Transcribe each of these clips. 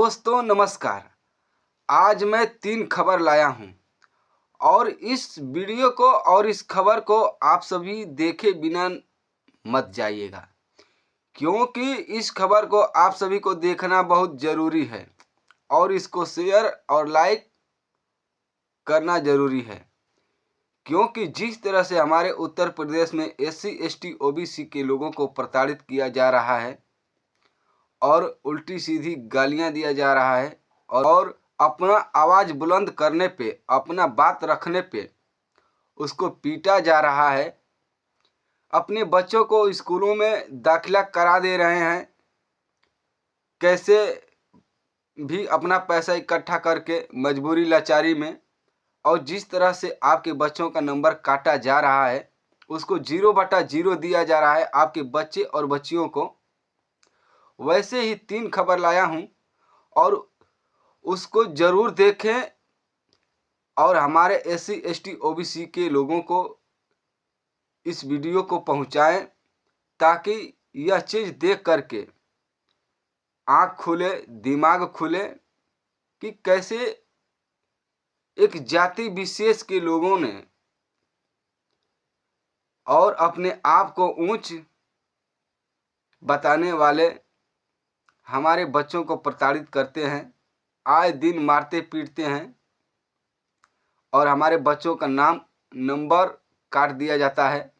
दोस्तों नमस्कार। आज मैं 3 खबर लाया हूं और इस वीडियो को और इस खबर को आप सभी देखे बिना मत जाइएगा, क्योंकि इस खबर को आप सभी को देखना बहुत ज़रूरी है और इसको शेयर और लाइक करना ज़रूरी है। क्योंकि जिस तरह से हमारे उत्तर प्रदेश में SC ST OBC के लोगों को प्रताड़ित किया जा रहा है और उल्टी सीधी गालियां दिया जा रहा है और अपना आवाज़ बुलंद करने पे, अपना बात रखने पे उसको पीटा जा रहा है। अपने बच्चों को स्कूलों में दाखिला करा दे रहे हैं, कैसे भी अपना पैसा इकट्ठा करके मजबूरी लाचारी में, और जिस तरह से आपके बच्चों का नंबर काटा जा रहा है, उसको 0/0 दिया जा रहा है आपके बच्चे और बच्चियों को। वैसे ही 3 खबर लाया हूं और उसको ज़रूर देखें और हमारे SC ST OBC के लोगों को इस वीडियो को पहुंचाएं, ताकि यह चीज़ देख करके आँख खुले, दिमाग खुले कि कैसे एक जाति विशेष के लोगों ने और अपने आप को ऊंच बताने वाले हमारे बच्चों को प्रताड़ित करते हैं, आए दिन मारते पीटते हैं और हमारे बच्चों का नंबर काट दिया जाता है।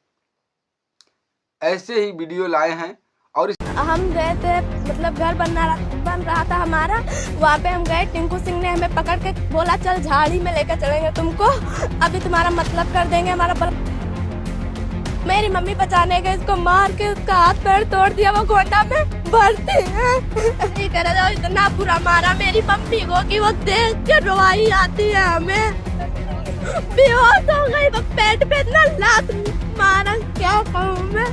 ऐसे ही वीडियो लाए हैं और हम गए थे, मतलब घर बन रहा था हमारा। वहाँ पे हम गए, टिंकू सिंह ने हमें पकड़ के बोला चल झाड़ी में लेकर चलेंगे तुमको, अभी तुम्हारा मतलब कर देंगे हमारा। मेरी मम्मी बचाने गए, इसको मार के उसका हाथ पैर तोड़ दिया, वो गोंडा में भर्ती है। इतना बुरा मारा मेरी मम्मी को कि वो देख के रोवाई आती है हमें। बेहोश हो गई, वो पेट पे इतना लात मारा, क्या कहूँ मैं।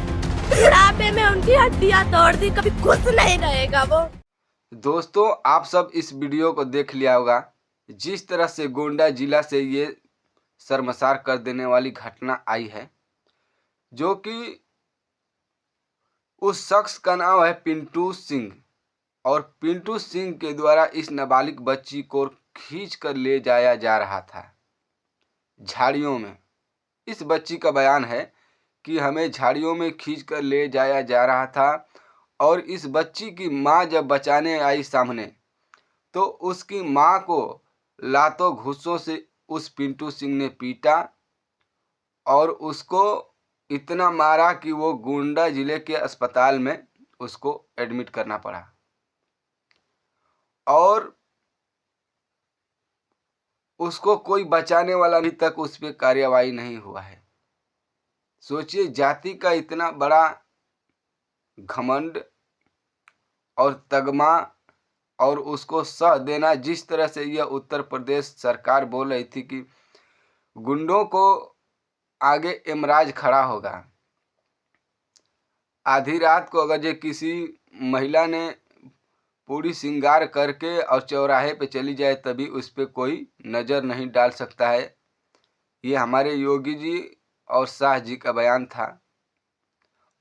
बुढ़ापे में उनकी हड्डियां तोड़ दी, कभी खुश नहीं रहेगा वो। दोस्तों आप सब इस वीडियो को देख लिया होगा, जिस तरह से गोंडा जिला से ये शर्मसार कर देने वाली घटना आई है, जो कि उस शख्स का नाम है पिंटू सिंह, और पिंटू सिंह के द्वारा इस नाबालिग बच्ची को खींच कर ले जाया जा रहा था झाड़ियों में। इस बच्ची का बयान है कि हमें झाड़ियों में खींच कर ले जाया जा रहा था, और इस बच्ची की माँ जब बचाने आई सामने, तो उसकी माँ को लातों घूंसों से उस पिंटू सिंह ने पीटा और उसको इतना मारा कि वो गोंडा जिले के अस्पताल में उसको एडमिट करना पड़ा, और उसको कोई बचाने वाला अभी तक उस पर कार्यवाही नहीं हुआ है। सोचिए, जाति का इतना बड़ा घमंड और तगमा और उसको सह देना। जिस तरह से यह उत्तर प्रदेश सरकार बोल रही थी कि गुंडों को आगे यमराज खड़ा होगा। आधी रात को अगर जो किसी महिला ने पूरी श्रृंगार करके और चौराहे पे चली जाए, तभी उस पर कोई नज़र नहीं डाल सकता है। ये हमारे योगी जी और शाह जी का बयान था।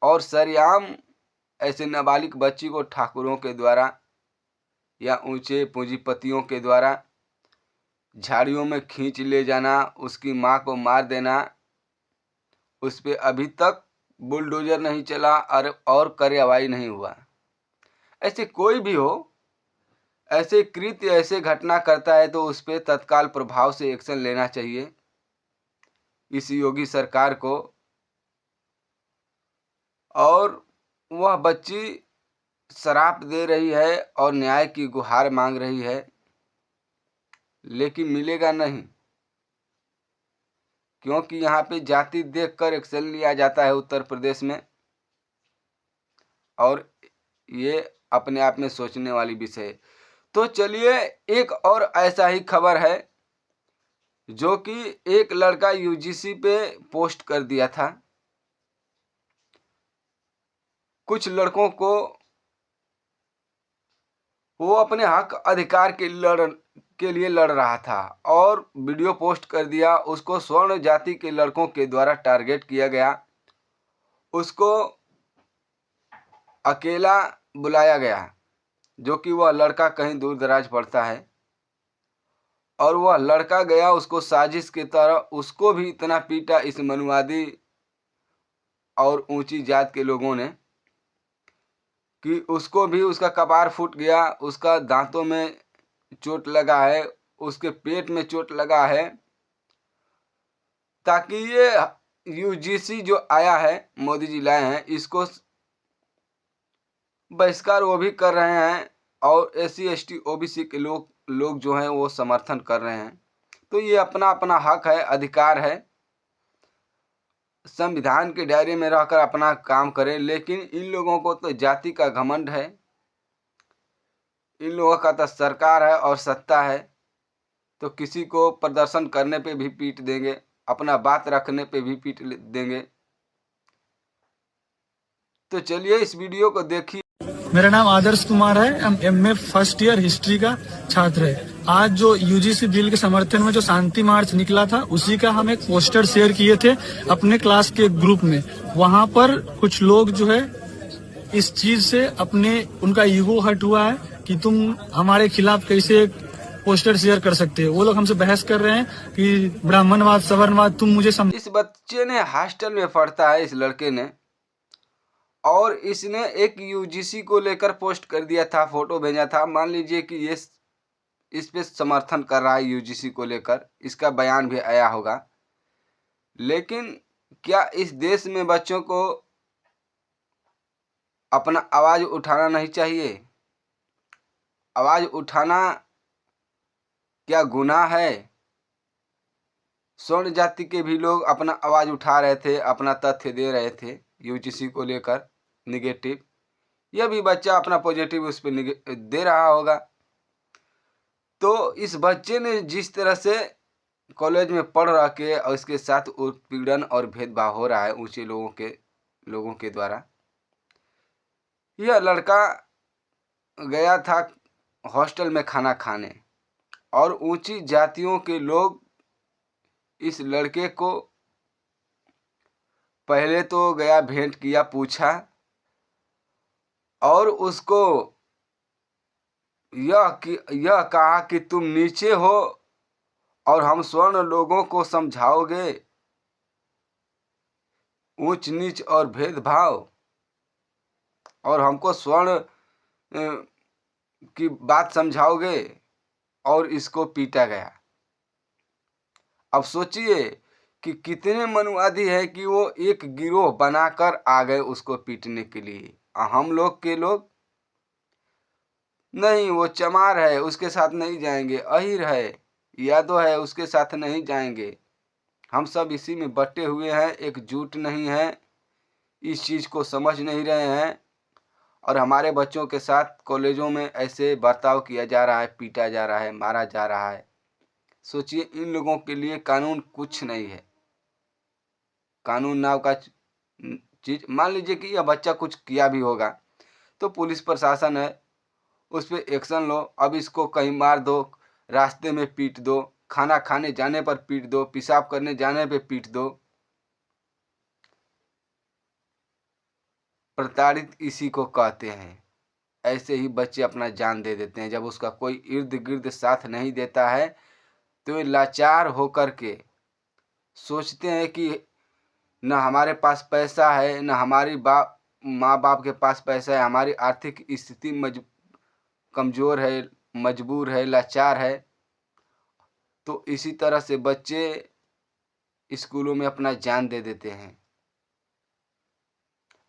और सरेआम ऐसे नाबालिग बच्ची को ठाकुरों के द्वारा या ऊंचे पूंजीपतियों के द्वारा झाड़ियों में खींच ले जाना, उसकी माँ को मार देना, उस पर अभी तक बुलडोजर नहीं चला और कार्यवाही नहीं हुआ। ऐसे कोई भी हो, ऐसे कृत्य ऐसे घटना करता है तो उस पर तत्काल प्रभाव से एक्शन लेना चाहिए इस योगी सरकार को। और वह बच्ची शराप दे रही है और न्याय की गुहार मांग रही है, लेकिन मिलेगा नहीं, क्योंकि यहाँ पे जाति देखकर एक्शन लिया जाता है उत्तर प्रदेश में। और ये अपने आप में सोचने वाली विषय है। तो चलिए, एक और ऐसा ही खबर है, जो कि एक लड़का UGC पे पोस्ट कर दिया था। कुछ लड़कों को वो अपने हक अधिकार के लिए लड़ रहा था और वीडियो पोस्ट कर दिया। उसको स्वर्ण जाति के लड़कों के द्वारा टारगेट किया गया, उसको अकेला बुलाया गया जो कि वह लड़का कहीं दूर दराज पड़ता है, और वह लड़का गया उसको साजिश की तरह उसको भी इतना पीटा इस मनुवादी और ऊंची जात के लोगों ने कि उसको भी उसका कपार फूट गया, उसका दांतों में चोट लगा है, उसके पेट में चोट लगा है, ताकि ये यूजीसी जो आया है, मोदी जी लाए हैं, इसको बहिष्कार वो भी कर रहे हैं और SC ST OBC के लोग जो हैं वो समर्थन कर रहे हैं। तो ये अपना अपना हक है, अधिकार है, संविधान के दायरे में रहकर अपना काम करें। लेकिन इन लोगों को तो जाति का घमंड है, इन लोगों का तो सरकार है और सत्ता है, तो किसी को प्रदर्शन करने पे भी पीट देंगे, अपना बात रखने पे भी पीट देंगे। तो चलिए इस वीडियो को देखिए। मेरा नाम आदर्श कुमार है, MA फर्स्ट ईयर हिस्ट्री का छात्र है। आज जो UGC बिल के समर्थन में जो शांति मार्च निकला था, उसी का हम एक पोस्टर शेयर किए थे अपने क्लास के ग्रुप में। वहां पर कुछ लोग जो है इस चीज से उनका ईगो हर्ट हुआ है कि तुम हमारे खिलाफ कैसे पोस्टर शेयर कर सकते हो। वो लोग हमसे बहस कर रहे हैं कि ब्राह्मणवाद सवर्णवाद तुम मुझे इस बच्चे ने हॉस्टल में पढ़ता है, इस लड़के ने, और इसने एक UGC को लेकर पोस्ट कर दिया था, फोटो भेजा था। मान लीजिए कि ये इस पे समर्थन कर रहा है UGC को लेकर, इसका बयान भी आया होगा। लेकिन क्या इस देश में बच्चों को अपना आवाज उठाना नहीं चाहिए? आवाज उठाना क्या गुनाह है? स्वर्ण जाति के भी लोग अपना आवाज उठा रहे थे, अपना तथ्य दे रहे थे UGC को लेकर निगेटिव। यह भी बच्चा अपना पॉजिटिव उस पर दे रहा होगा। तो इस बच्चे ने जिस तरह से कॉलेज में पढ़ रहा के और इसके साथ उत्पीड़न और भेदभाव हो रहा है ऊंचे लोगों के द्वारा। यह लड़का गया था हॉस्टल में खाना खाने, और ऊंची जातियों के लोग इस लड़के को पहले तो गया, भेंट किया, पूछा, और उसको यह कहा कि तुम नीचे हो और हम स्वर्ण लोगों को समझाओगे ऊंच नीच और भेदभाव, और हमको स्वर्ण की बात समझाओगे, और इसको पीटा गया। अब सोचिए कि कितने मनुवादी है कि वो एक गिरोह बनाकर आ गए उसको पीटने के लिए। हम लोग के लोग नहीं, वो चमार है उसके साथ नहीं जाएंगे, अहिर है, यादव है उसके साथ नहीं जाएंगे, हम सब इसी में बटे हुए हैं, एकजुट नहीं है, इस चीज़ को समझ नहीं रहे हैं, और हमारे बच्चों के साथ कॉलेजों में ऐसे बर्ताव किया जा रहा है, पीटा जा रहा है, मारा जा रहा है। सोचिए, इन लोगों के लिए कानून कुछ नहीं है। कानून नाम का चीज, मान लीजिए कि यह बच्चा कुछ किया भी होगा तो पुलिस प्रशासन है, उस पर एक्शन लो। अब इसको कहीं मार दो, रास्ते में पीट दो, खाना खाने जाने पर पीट दो, पेशाब करने जाने पे पीट दो। प्रताड़ित इसी को कहते हैं। ऐसे ही बच्चे अपना जान दे देते हैं। जब उसका कोई इर्द गिर्द साथ नहीं देता है तो लाचार होकर के सोचते हैं कि न हमारे पास पैसा है, न हमारी माँ बाप के पास पैसा है, हमारी आर्थिक स्थिति कमज़ोर है, मजबूर है, लाचार है। तो इसी तरह से बच्चे स्कूलों में अपना जान दे देते हैं,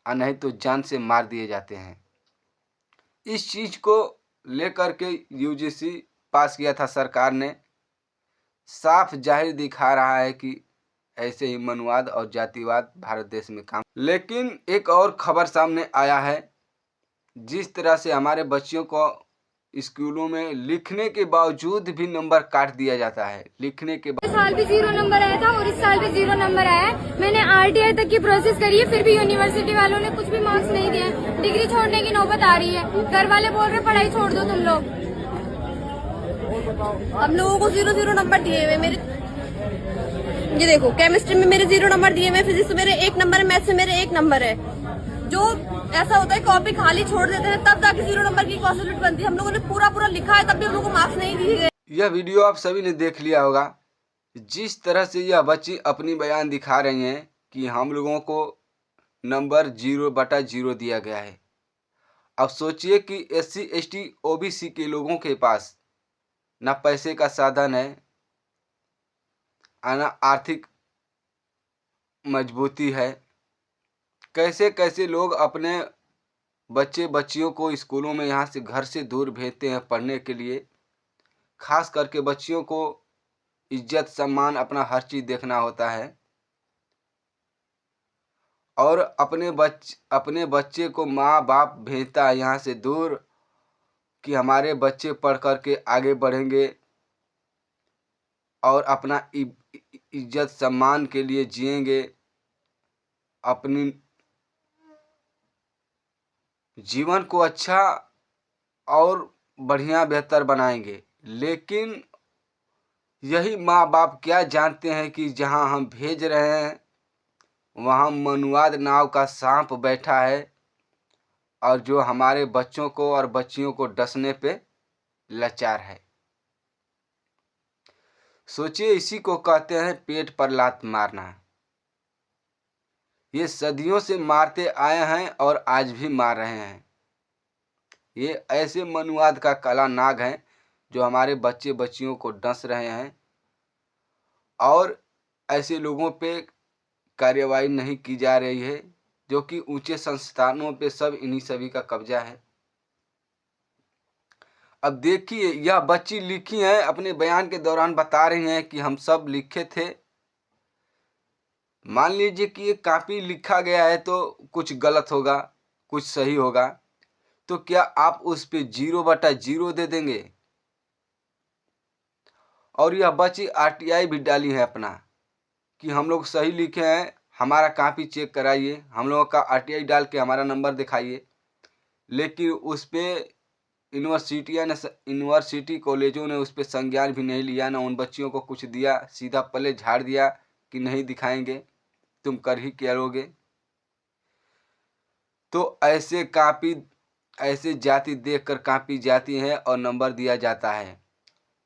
और नहीं तो जान से मार दिए जाते हैं। इस चीज़ को लेकर के UGC पास किया था सरकार ने। साफ जाहिर दिखा रहा है कि ऐसे ही मनुवाद और जातिवाद भारत देश में काम। लेकिन एक और खबर सामने आया है, जिस तरह से हमारे बच्चों को स्कूलों में लिखने के बावजूद भी नंबर काट दिया जाता है। लिखने के इस साल भी 0 नंबर आया था और इस साल भी 0 नंबर आया है। मैंने RTI तक की प्रोसेस करी है, फिर भी यूनिवर्सिटी वालों ने कुछ भी मार्क्स नहीं दिए। डिग्री छोड़ने की नौबत आ रही है। घर वाले बोल रहे पढ़ाई छोड़ दो तुम लोग। हम लोगों को 0 नंबर दिए हुए। मेरे ये देखो, केमिस्ट्री में मेरे 0 नंबर दिए हुए, फिजिक्स में मेरे 1 नंबर है, मैथ्स में मेरे 1 नंबर है। जो ऐसा होता है कॉपी खाली छोड़ देते हैं तब जाके 0 नंबर की पॉसिबिलिटी बनती है। हम लोगों ने पूरा लिखा है तब भी हम लोगों को मार्क्स नहीं दिए गए। यह वीडियो आप सभी ने देख लिया होगा। जिस तरह से यह बच्ची अपनी बयान दिखा रही हैं कि हम लोगों को नंबर 0/0 दिया गया है। अब सोचिए कि SC ST OBC के लोगों के पास ना पैसे का साधन है, ना आर्थिक मजबूती है। कैसे कैसे लोग अपने बच्चे बच्चियों को स्कूलों में यहाँ से घर से दूर भेजते हैं पढ़ने के लिए। खास करके बच्चियों को इज्जत सम्मान अपना हर चीज़ देखना होता है, और अपने बच्चे को माँ बाप भेजता है यहाँ से दूर कि हमारे बच्चे पढ़ कर के आगे बढ़ेंगे और अपना इज्जत सम्मान के लिए जिएंगे, अपनी जीवन को अच्छा और बढ़िया बेहतर बनाएंगे। लेकिन यही माँ बाप क्या जानते हैं कि जहाँ हम भेज रहे हैं वहाँ मनुवाद नाव का सांप बैठा है और जो हमारे बच्चों को और बच्चियों को डसने पे लाचार है। सोचिए, इसी को कहते हैं पेट पर लात मारना। ये सदियों से मारते आए हैं और आज भी मार रहे हैं। ये ऐसे मनुवाद का काला नाग है जो हमारे बच्चे बच्चियों को डस रहे हैं, और ऐसे लोगों पे कार्यवाही नहीं की जा रही है, जो कि ऊंचे संस्थानों पे सब इन्हीं सभी का कब्जा है। अब देखिए, यह बच्ची लिखी है, अपने बयान के दौरान बता रही हैं कि हम सब लिखे थे। मान लीजिए कि ये कॉपी लिखा गया है तो कुछ गलत होगा, कुछ सही होगा, तो क्या आप उस पे 0/0 दे देंगे? और यह बच्ची RTI भी डाली है अपना कि हम लोग सही लिखे हैं, हमारा कॉपी चेक कराइए, हम लोगों का RTI डाल के हमारा नंबर दिखाइए। लेकिन उस पर यूनिवर्सिटी कॉलेजों ने उस पर संज्ञान भी नहीं लिया, ना उन बच्चियों को कुछ दिया, सीधा पल्ले झाड़ दिया कि नहीं दिखाएंगे, तुम कर ही क्या लोगे। तो ऐसे जाति देखकर कॉपी जाती है और नंबर दिया जाता है।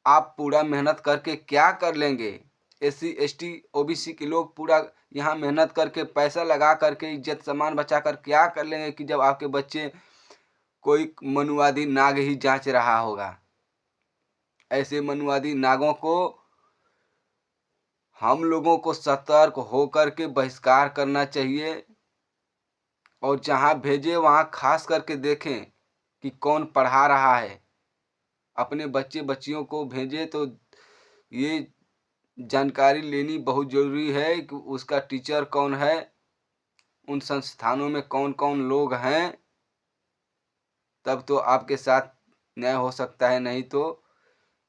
आप पूरा मेहनत करके क्या कर लेंगे? SC ST OBC के लोग पूरा यहाँ मेहनत करके पैसा लगा करके इज्जत सम्मान बचा कर क्या कर लेंगे कि जब आपके बच्चे कोई मनुवादी नाग ही जांच रहा होगा। ऐसे मनुवादी नागों को हम लोगों को सतर्क होकर के बहिष्कार करना चाहिए, और जहाँ भेजे वहाँ खास करके देखें कि कौन पढ़ा रहा है। अपने बच्चे बच्चियों को भेजे तो ये जानकारी लेनी बहुत ज़रूरी है कि उसका टीचर कौन है, उन संस्थानों में कौन कौन लोग हैं, तब तो आपके साथ न्याय हो सकता है। नहीं तो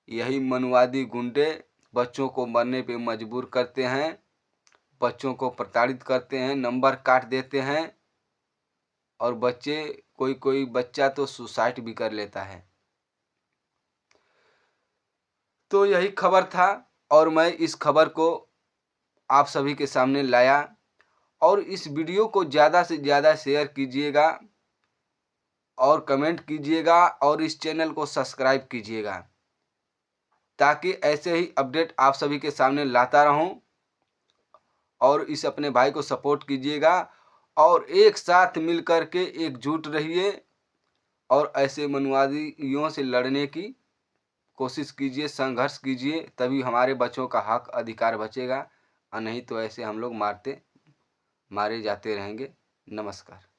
यही मनुवादी गुंडे बच्चों को मरने पे मजबूर करते हैं, बच्चों को प्रताड़ित करते हैं, नंबर काट देते हैं, और कोई बच्चा तो सुसाइड भी कर लेता है। तो यही खबर था, और मैं इस खबर को आप सभी के सामने लाया। और इस वीडियो को ज़्यादा से ज़्यादा शेयर कीजिएगा और कमेंट कीजिएगा, और इस चैनल को सब्सक्राइब कीजिएगा, ताकि ऐसे ही अपडेट आप सभी के सामने लाता रहूं। और इस अपने भाई को सपोर्ट कीजिएगा, और एक साथ मिलकर के एकजुट रहिए और ऐसे मनुवादियों से लड़ने की कोशिश कीजिए, संघर्ष कीजिए, तभी हमारे बच्चों का हक अधिकार बचेगा। और नहीं तो ऐसे हम लोग मारे जाते रहेंगे। नमस्कार।